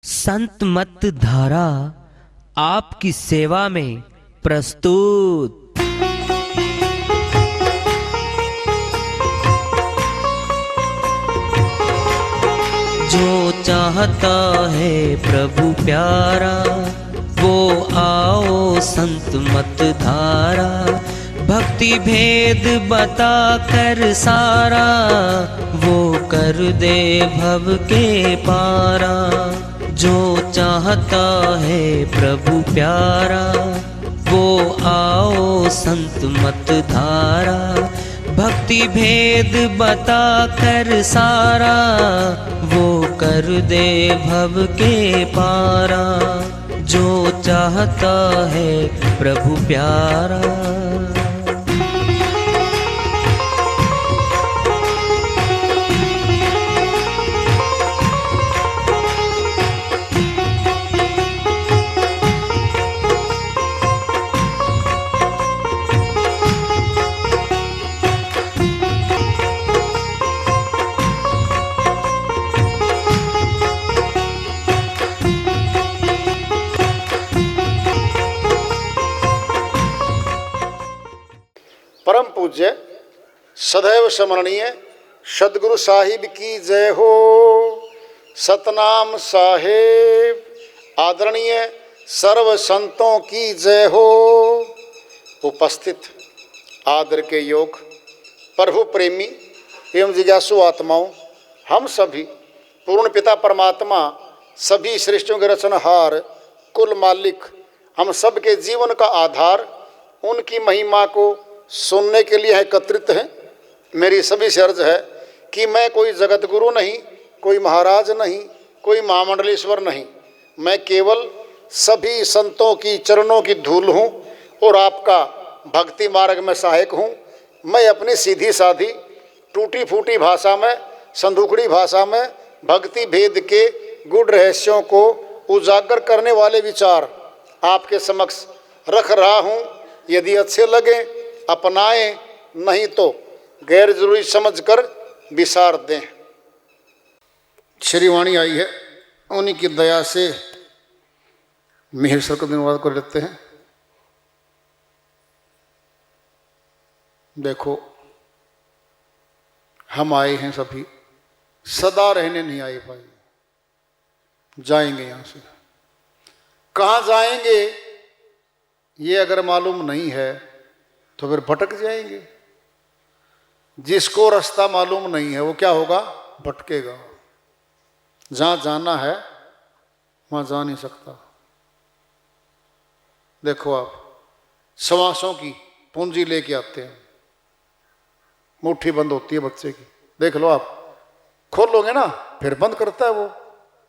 संत मत धारा आपकी सेवा में प्रस्तुत। जो चाहता है प्रभु प्यारा, वो आओ संत मत धारा। भक्ति भेद बता कर सारा, वो कर दे भव के पारा। जो चाहता है प्रभु प्यारा, वो आओ संत मत धारा। भक्ति भेद बता कर सारा, वो कर दे भव के पारा। जो चाहता है प्रभु प्यारा। परम पूज्य सदैव स्मरणीय सदगुरु साहिब की जय हो। सतनाम साहेब आदरणीय सर्व संतों की जय हो। उपस्थित आदर के योग प्रभु प्रेमी एवं जिज्ञासु आत्माओं, हम सभी पूर्ण पिता परमात्मा सभी सृष्टियों के रचनहार कुल मालिक, हम सब के जीवन का आधार, उनकी महिमा को सुनने के लिए एकत्रित हैं। मेरी सभी से अर्ज है कि मैं कोई जगत गुरु नहीं, कोई महाराज नहीं, कोई महामंडलेश्वर नहीं। मैं केवल सभी संतों की चरणों की धूल हूँ और आपका भक्ति मार्ग में सहायक हूँ। मैं अपनी सीधी साधी टूटी फूटी भाषा में, संदूकड़ी भाषा में भक्ति भेद के गुड़ रहस्यों को उजागर करने वाले विचार आपके समक्ष रख रहा हूँ। यदि अच्छे लगे अपनाएं, नहीं तो गैर जरूरी समझकर विसार दें। श्री वाणी आई है, उन्हीं की दया से मिहिर को धन्यवाद कर लेते हैं। देखो, हम आए हैं सभी, सदा रहने नहीं आए भाई, जाएंगे यहां से। कहाँ जाएंगे ये अगर मालूम नहीं है तो फिर भटक जाएंगे। जिसको रास्ता मालूम नहीं है वो क्या होगा? भटकेगा। जहां जाना है वहां जा नहीं सकता। देखो, आप सवासों की पूंजी लेके आते हैं, मुट्ठी बंद होती है बच्चे की, देख लो आप, खोलोगे ना फिर बंद करता है वो,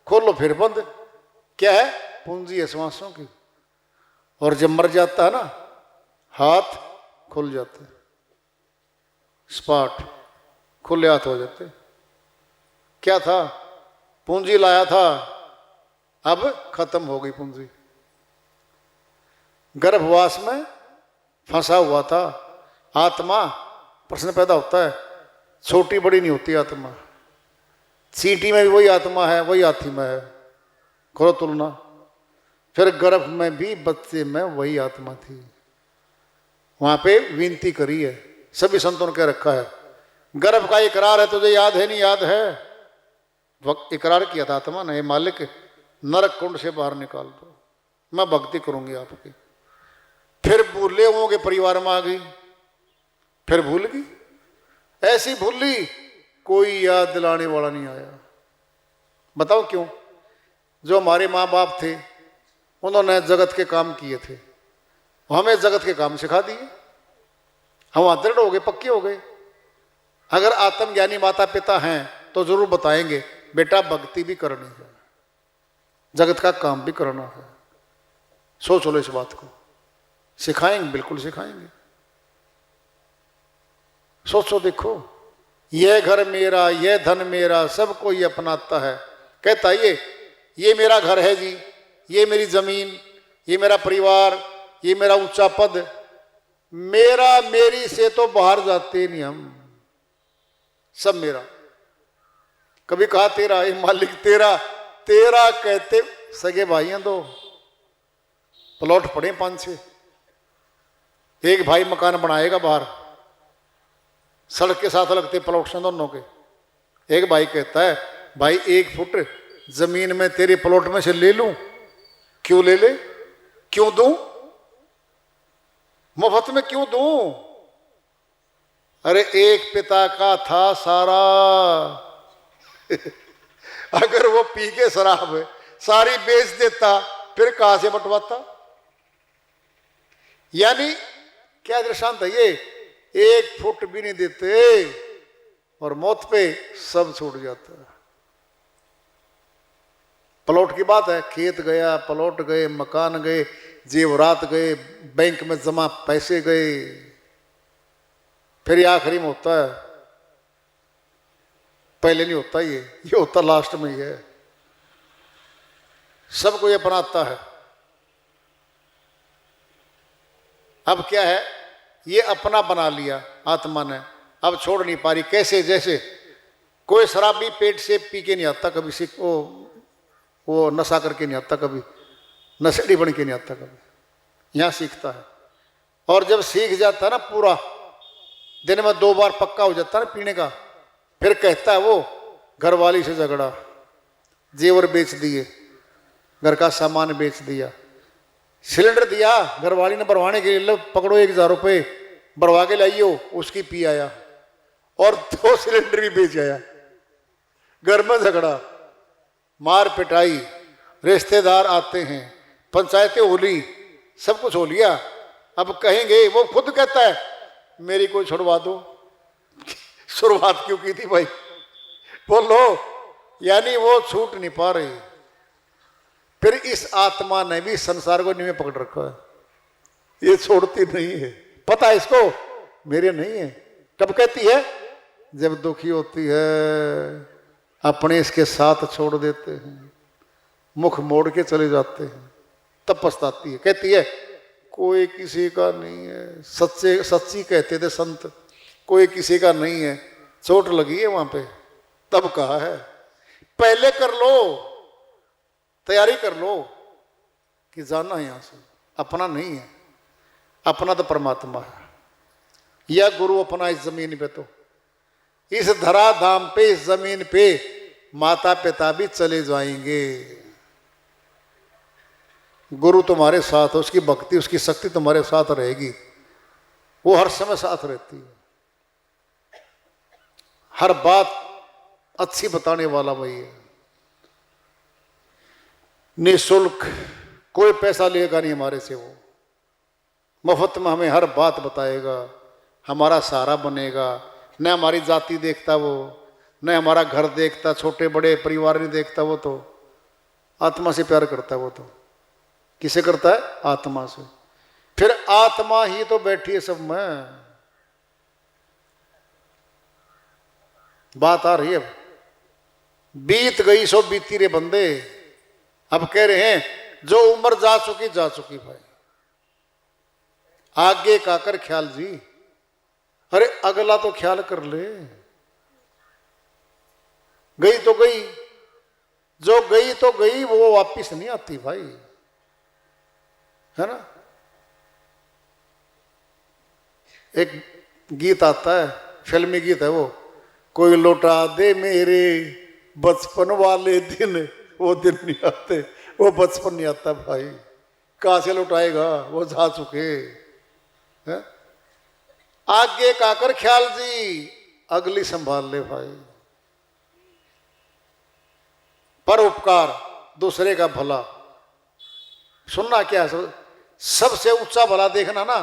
खोलो फिर बंद। क्या है? पूंजी है सवासों की। और जब मर जाता है ना, हाथ खुल जाते, स्पॉट खुले हाथ हो जाते। क्या था? पूंजी लाया था, अब खत्म हो गई पूंजी। गर्भवास में फंसा हुआ था आत्मा। प्रश्न पैदा होता है, छोटी बड़ी नहीं होती आत्मा। चींटी में भी वही आत्मा है, वही हाथी में है, करो तुलना। फिर गर्भ में भी बच्चे में वही आत्मा थी। वहां पे विनती करी है, सभी संतों ने कह रखा है, गर्भ का इकरार है, तुझे याद है? नहीं याद है? वक्त इकरार किया था आत्मा ने, मालिक नरक कुंड से बाहर निकाल दो, मैं भक्ति करूंगी आपकी। फिर भूले हुओं के परिवार में आ गई, फिर भूल गई। ऐसी भूली, कोई याद दिलाने वाला नहीं आया। बताओ क्यों? जो हमारे माँ बाप थे उन्होंने जगत के काम किए थे, हमें जगत के काम सिखा दिए, हम दृढ़ हो गए, पक्के हो गए। अगर आत्मज्ञानी माता पिता हैं तो जरूर बताएंगे, बेटा भक्ति भी करनी है, जगत का काम भी करना है। सोच लो इस बात को। सिखाएंगे, बिल्कुल सिखाएंगे। सोचो, देखो, यह घर मेरा, यह धन मेरा, सब कोई अपनाता है। कहता ये मेरा घर है जी, ये मेरी जमीन, ये मेरा परिवार, ये मेरा ऊंचा पद। मेरा मेरी से तो बाहर जाते नहीं हम, सब मेरा। कभी कहा तेरा, ये मालिक तेरा, तेरा कहते सगे भाई हैं दो, प्लॉट पड़े 5-6, एक भाई मकान बनाएगा बाहर, सड़क के साथ लगते प्लॉट से दोनों के। एक भाई कहता है भाई 1 फुट जमीन में तेरे प्लॉट में से ले लूं? क्यों ले ले, क्यों दूं, मुफ्त में क्यों दूं? अरे एक पिता का था सारा अगर वो पी के शराब सारी बेच देता फिर कहां से बंटवाता? यानी क्या दृष्टांत है ये, 1 फुट भी नहीं देते और मौत पे सब छूट जाता है। प्लॉट की बात है, खेत गया, प्लॉट गए, मकान गए, जेवरात गए, बैंक में जमा पैसे गए, फिर ये आखिरी में होता है, पहले नहीं होता ये होता लास्ट में ही है। सबको ये अपनाता है। अब क्या है, ये अपना बना लिया आत्मा ने, अब छोड़ नहीं पा रही। कैसे? जैसे कोई शराबी पेट से पी के नहीं आता कभी, सीख वो नशा करके नहीं आता कभी, नशेड़ी बन के नहीं आता कभी, यहाँ सीखता है। और जब सीख जाता है ना पूरा, दिन में 2 बार पक्का हो जाता है ना पीने का, फिर कहता है वो घरवाली से झगड़ा, जेवर बेच दिए, घर का सामान बेच दिया, सिलेंडर दिया घरवाली ने भरवाने के लिए, पकड़ो 1000 रुपये भरवा के लाइयो, उसकी पी आया और 2 सिलेंडर भी बेच आया। घर में झगड़ा, मार पिटाई, रिश्तेदार आते हैं, पंचायतें हो ली, सब कुछ हो लिया। अब कहेंगे, वो खुद कहता है मेरी कोई छुड़वा दो। शुरुआत क्यों की थी भाई, बोलो। यानी वो छूट नहीं पा रही। फिर इस आत्मा ने भी संसार को नींव पकड़ रखा है, ये छोड़ती नहीं है। पता है इसको मेरे नहीं है। कब कहती है? जब दुखी होती है, अपने इसके साथ छोड़ देते हैं, मुख मोड़ के चले जाते हैं, तब पछताती है। कहती है कोई किसी का नहीं है, सच्ची कहते थे संत, कोई किसी का नहीं है, चोट लगी है वहां पे, तब कहा है। पहले कर लो, तैयारी कर लो कि जाना है यहां से। अपना नहीं है, अपना तो परमात्मा है, या गुरु अपना इस जमीन पे। तो इस धरा धाम पे, इस जमीन पे माता पिता भी चले जाएंगे, गुरु तुम्हारे साथ है, उसकी भक्ति, उसकी शक्ति तुम्हारे साथ रहेगी, वो हर समय साथ रहती है। हर बात अच्छी बताने वाला वही है, निःशुल्क, कोई पैसा लेगा नहीं हमारे से, वो मुफ्त में हमें हर बात बताएगा, हमारा सहारा बनेगा। न हमारी जाति देखता वो, न हमारा घर देखता, छोटे बड़े परिवार नहीं देखता, वो तो आत्मा से प्यार करता है। वो तो किसे करता है? आत्मा से। फिर आत्मा ही तो बैठी है सब में। बात आ रही है, बीत गई सो बीती रे बंदे। अब कह रहे हैं जो उम्र जा चुकी भाई, आगे का कर ख्याल जी। अरे अगला तो ख्याल कर ले, गई तो गई, जो गई तो गई, वो वापिस नहीं आती भाई, है ना। एक गीत आता है, फिल्मी गीत है वो, कोई लौटा दे मेरे बचपन वाले दिन, वो दिन नहीं आते, वो बचपन नहीं आता भाई, कहां से लौटाएगा, वो जा चुके है। आगे का कर ख्याल जी, अगली संभाल ले भाई। पर उपकार, दूसरे का भला सुनना क्या है, सबसे ऊंचा भला देखना ना,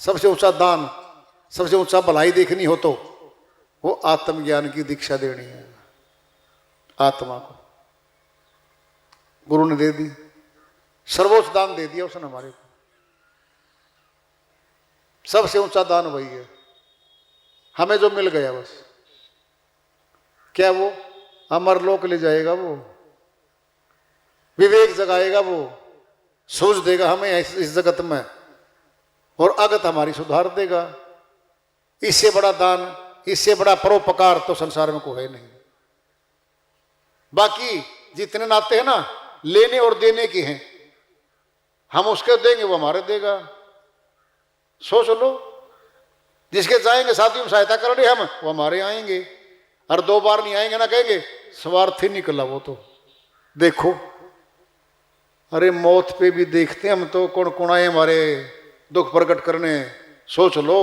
सबसे ऊंचा दान, सबसे ऊंचा भलाई देखनी हो तो वो आत्मज्ञान की दीक्षा देनी है। आत्मा को गुरु ने दे दी, सर्वोच्च दान दे दिया उसने हमारे को, सबसे ऊंचा दान वही है। हमें जो मिल गया बस, क्या वो अमर लोक ले जाएगा, वो विवेक जगाएगा, वो सूझ देगा हमें इस जगत में, और अगत हमारी सुधार देगा। इससे बड़ा दान, इससे बड़ा परोपकार तो संसार में कोई है नहीं। बाकी जितने नाते हैं ना लेने और देने के हैं। हम उसके देंगे वो हमारे देगा। सोच लो, जिसके जाएंगे साथियों में सहायता करने हम, वो हमारे आएंगे। और 2 बार नहीं आएंगे ना कहेंगे स्वार्थी निकला वो तो। देखो अरे मौत पे भी देखते हम तो कौन कौन आए हमारे दुख प्रकट करने। सोच लो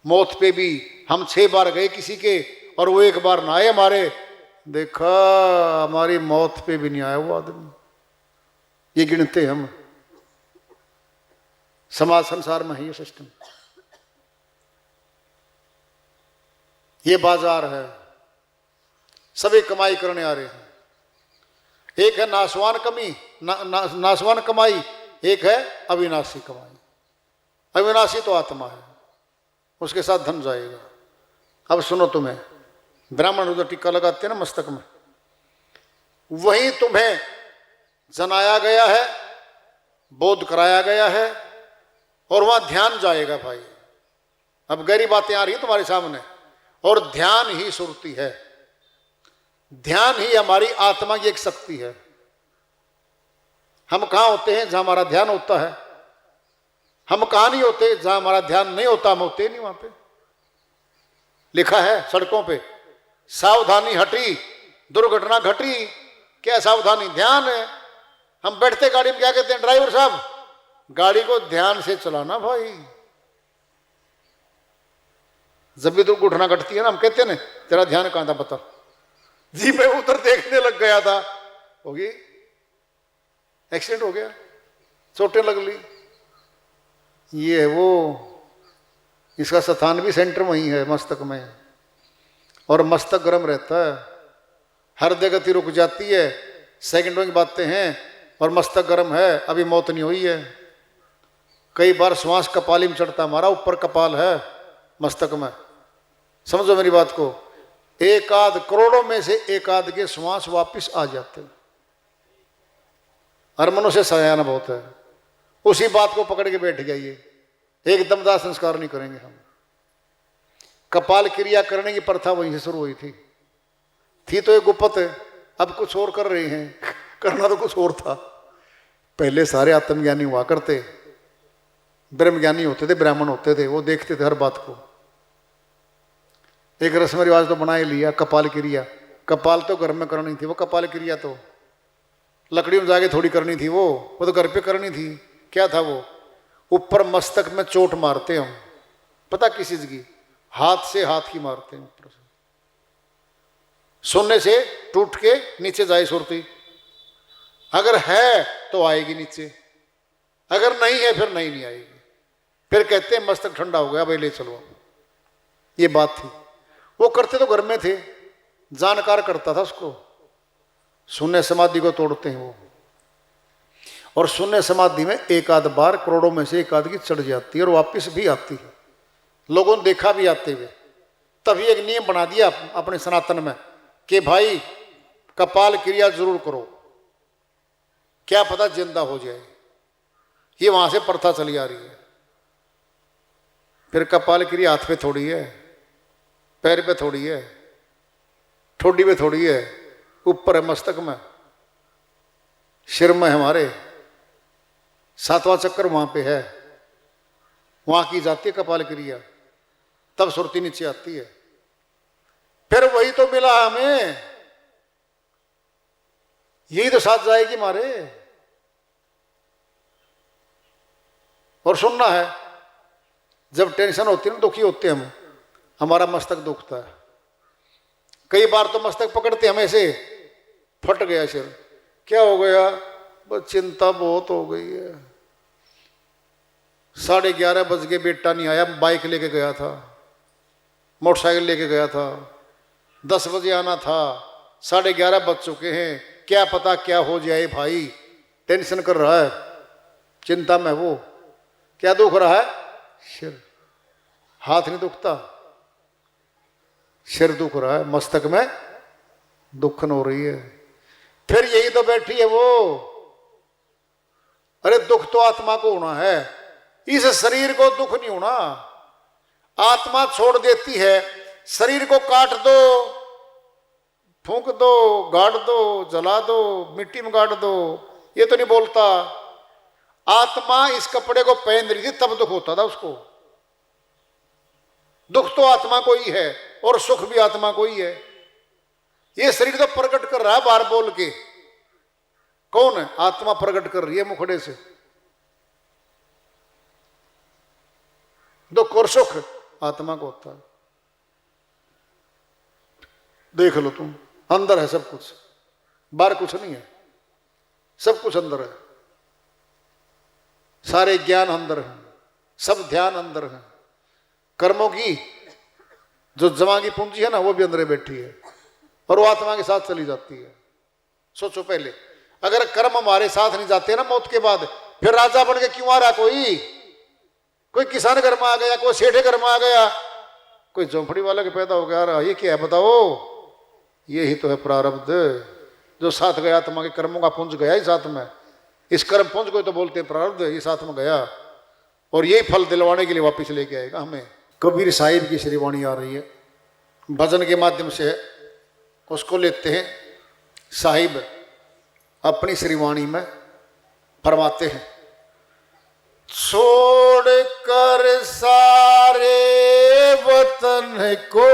मौत पे भी हम 6 बार गए किसी के और वो 1 बार ना आए हमारे। देखा हमारी मौत पे भी नहीं आया वो आदमी। ये गिनते हम। समाज संसार में है ये सिस्टम, ये बाजार है, सभी कमाई करने आ रहे हैं। एक है नासवान कमी नासवान कमाई, एक है अविनाशी कमाई। अविनाशी तो आत्मा है, उसके साथ धन जाएगा। अब सुनो, तुम्हें ब्राह्मण उधर टिक्का लगाते हैं ना मस्तक में, वहीं तुम्हें जनाया गया है, बोध कराया गया है और वहां ध्यान जाएगा भाई। अब गहरी बातें आ रही हैं तुम्हारे सामने। और ध्यान ही सुरती है, ध्यान ही हमारी आत्मा की एक शक्ति है। हम कहां होते हैं? जहां हमारा ध्यान होता है। हम कहां नहीं होते? जहां हमारा ध्यान नहीं होता, हम होते नहीं वहां पे। लिखा है सड़कों पे, सावधानी हटी दुर्घटना घटी। क्या सावधानी? ध्यान है। हम बैठते गाड़ी में क्या कहते हैं? ड्राइवर साहब गाड़ी को ध्यान से चलाना भाई। जब भी दुर्घटना घटती है ना, हम कहते हैं ना तेरा ध्यान कहां था बता। जी मैं उधर देखने लग गया था, होगी एक्सीडेंट हो गया, चोटें लग ली। ये है वो, इसका स्थान भी सेंटर वहीं है मस्तक में। और मस्तक गर्म रहता है, हृदय गति रुक जाती है, सेकंडों की बातें हैं और मस्तक गर्म है। अभी मौत नहीं हुई है। कई बार श्वास कपाली में चढ़ता, हमारा ऊपर कपाल है मस्तक में। समझो मेरी बात को। 1 आध करोड़ों में से 1 आध के श्वास वापिस आ जाते हैं। और मनुष्य सयाना बहुत है, उसी बात को पकड़ के बैठ जाइए। एक दमदार संस्कार नहीं करेंगे हम। कपाल क्रिया करने की प्रथा वहीं से शुरू हुई थी तो एक गुप्त है, अब कुछ और कर रहे हैं। करना तो कुछ और था। पहले सारे आत्मज्ञानी हुआ करते, ब्रह्मज्ञानी होते थे, ब्राह्मण होते थे, वो देखते थे हर बात को। एक रस्म रिवाज तो बना ही लिया, कपाल क्रिया। कपाल तो घर में करनी थी, वो कपाल क्रिया तो लकड़ी में जाके थोड़ी करनी थी, वो तो घर पे करनी थी। क्या था वो? ऊपर मस्तक में चोट मारते हम, पता किस चीज की? हाथ से हाथ की मारते हैं ऊपर से, सोने से टूट के नीचे जाए सुरती। अगर है तो आएगी नीचे, अगर नहीं है फिर नहीं आएगी। फिर कहते हैं मस्तक ठंडा हो गया भाई ले चलो। ये बात थी। वो करते तो घर में थे, जानकार करता था उसको। शून्य समाधि को तोड़ते हैं वो, और शून्य समाधि में 1 आध बार करोड़ों में से 1 आध की चढ़ जाती है और वापस भी आती है। लोगों ने देखा भी आते हुए। तभी एक नियम बना दिया अपने सनातन में कि भाई कपाल क्रिया जरूर करो, क्या पता जिंदा हो जाए। ये वहां से प्रथा चली आ रही है। फिर कपाल क्रिया हाथ पे थोड़ी है, पैर पे थोड़ी है, ठोडी पे थोड़ी है, ऊपर है मस्तक में, सिर में हमारे। 7वां चक्कर वहां पे है, वहां की जाती है कपाल क्रिया, तब सुरती नीचे आती है। फिर वही तो मिला हमें, यही तो साथ जाएगी मारे। और सुनना है, जब टेंशन होती है ना, दुखी होते हम, हमारा मस्तक दुखता है। कई बार तो मस्तक पकड़ते हम ऐसे, फट गया सिर, क्या हो गया? बस चिंता बहुत हो गई है। 11:30 बज गए, बेटा नहीं आया, बाइक लेके गया था, मोटरसाइकिल लेके गया था, 10 बजे आना था, 11:30 बज चुके हैं, क्या पता क्या हो जाए भाई। टेंशन कर रहा है, चिंता में। वो क्या दुख रहा है? सिर। हाथ नहीं दुखता, सिर दुख रहा है, मस्तक में दुखन हो रही है। फिर यही तो बैठी है वो। अरे दुख तो आत्मा को होना है, इस शरीर को दुख नहीं होना। आत्मा छोड़ देती है, शरीर को काट दो, फूंक दो, गाड़ दो, जला दो, मिट्टी में गाड़ दो, ये तो नहीं बोलता। आत्मा इस कपड़े को पहन रही थी तब दुख होता था उसको। दुख तो आत्मा को ही है और सुख भी आत्मा को ही है। ये शरीर तो प्रकट कर रहा है बार बोल के। कौन है? आत्मा प्रकट कर रही है मुखड़े से। दुख और सुख आत्मा को होता है। देख लो तुम, अंदर है सब कुछ, बाहर कुछ नहीं है, सब कुछ अंदर है। सारे ज्ञान अंदर है, सब ध्यान अंदर है। कर्मों की जो जमा की पूंजी है ना, वो भी अंदर बैठी है और वो आत्मा के साथ चली जाती है। सोचो पहले, अगर कर्म हमारे साथ नहीं जाते ना मौत के बाद, फिर राजा बन के क्यों आ रहा? कोई किसान घर में आ गया, कोई सेठे घर में आ गया, कोई झोंपड़ी वाला के पैदा हो गया आ रहा। ये क्या है बताओ? ये ही तो है प्रारब्ध जो साथ गया। आत्मा के कर्मों का पुंज गया ही साथ में। इस कर्म पुंज को तो बोलते हैं प्रारब्ध, ये साथ में गया और यही फल दिलवाने के लिए वापस लेके आएगा हमें। कबीर साहिब की श्रीवाणी आ रही है, भजन के माध्यम से उसको लेते हैं। साहिब अपनी श्रीवाणी में फरमाते हैं, छोड़ कर सारे वतन को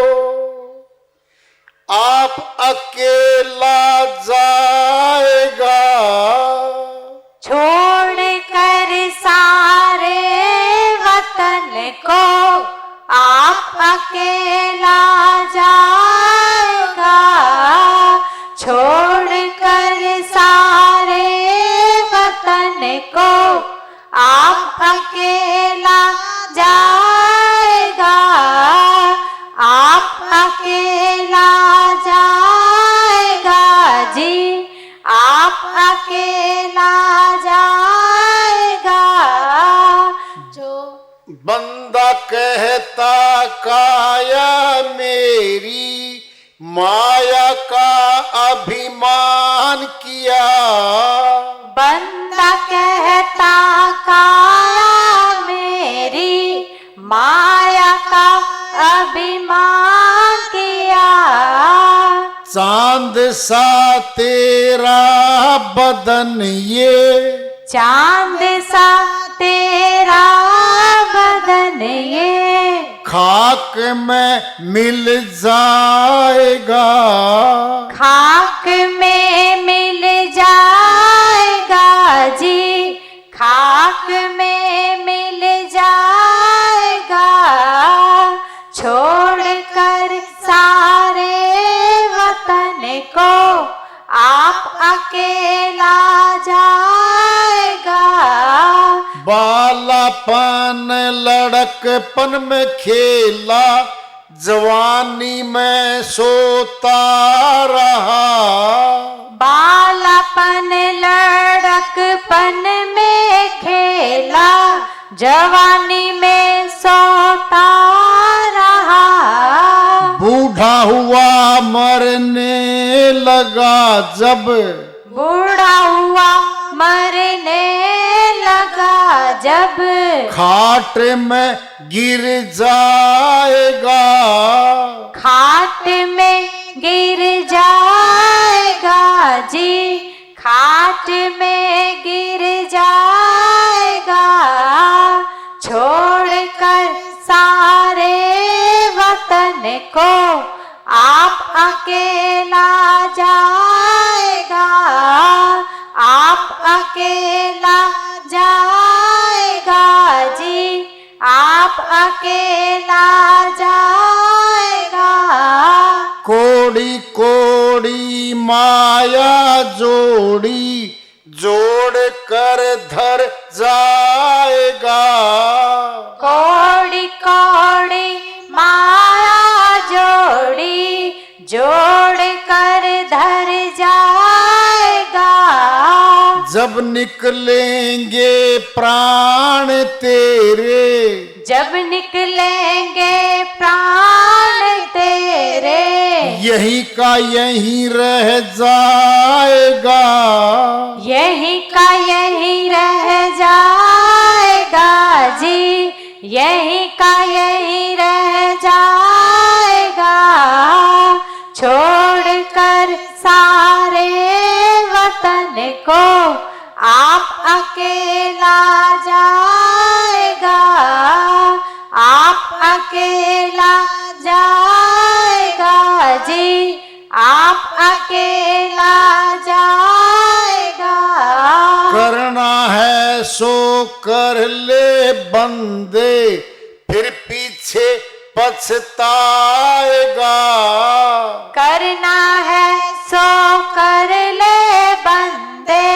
आप अकेला जाएगा। छोड़ कर सारे वतन को आप अकेला जाएगा। छोड़ कर सारे वतन को आप अकेला जाएगा। आप अकेला जाएगा जी, आप अकेला जाएगा। जो बंदा कहता काया मेरी, माया का अभिमान किया। बंदा कहता काया मेरी, माया का अभिमान किया। चांद सा तेरा बदन ये, चांद सा तेरा बदन ये, खाक में मिल जाएगा। खाक में मिल जाएगा जी, खाक में मिल जाएगा। छोड़ कर सारे वतन को आप अकेला जाएगा। बालापन लड़कपन में खेला, जवानी में सोता रहा। बालापन लड़कपन में खेला, जवानी में सोता रहा। बूढ़ा हुआ मरने लगा जब, बूढ़ा हुआ मरने लगा जब, खाट में गिर जाएगा। खाट में गिर जाएगा जी, खाट में गिर जाएगा। छोड़ कर सारे वतन को आप अकेला जाएगा। आप अकेला जाएगा जी, आप अकेला जाएगा। कोड़ी कोड़ी माया जोड़ी, जोड़ कर धर जाएगा। कोड़ी कोड़ी माया जोड़ी, जोड़ कर धर जाएगा। जब निकलेंगे प्राण तेरे, जब निकलेंगे प्राण तेरे, यहीं का यहीं रह जाएगा। यहीं का यहीं रह जाएगा जी, यहीं का यहीं रह जाएगा। छोड़ कर सारे वतन को आप अकेला जाएगा, आप अकेला जाएगा जी, आप अकेला जाएगा। करना है सो कर ले बंदे, फिर पीछे पछताएगा। करना है सो कर ले बंदे,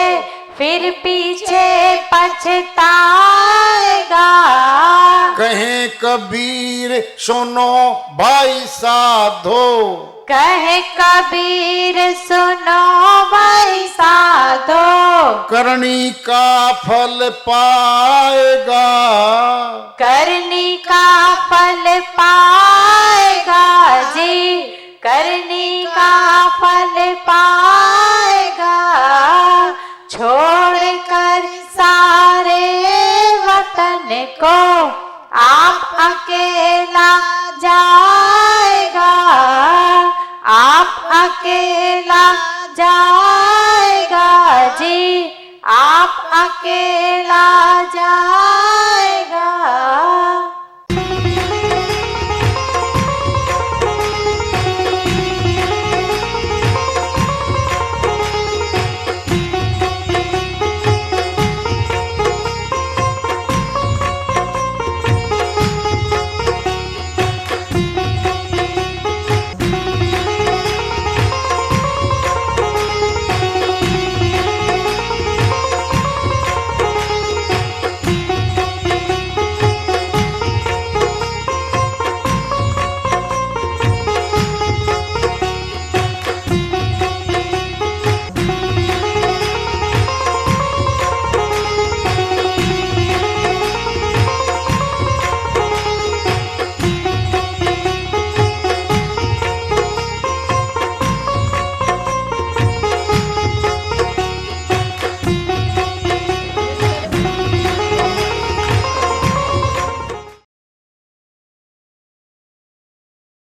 फिर पीछे पछताएगा। कहे कबीर सुनो भाई साधो, कहे कबीर सुनो भाई साधो, करनी का फल पाएगा। करनी का फल पाएगा जी, करनी का फल पाएगा। छोड़कर सारे वतन को आप अकेला जाएगा, आप अकेला जाएगा जी, आप अकेला जाएगा।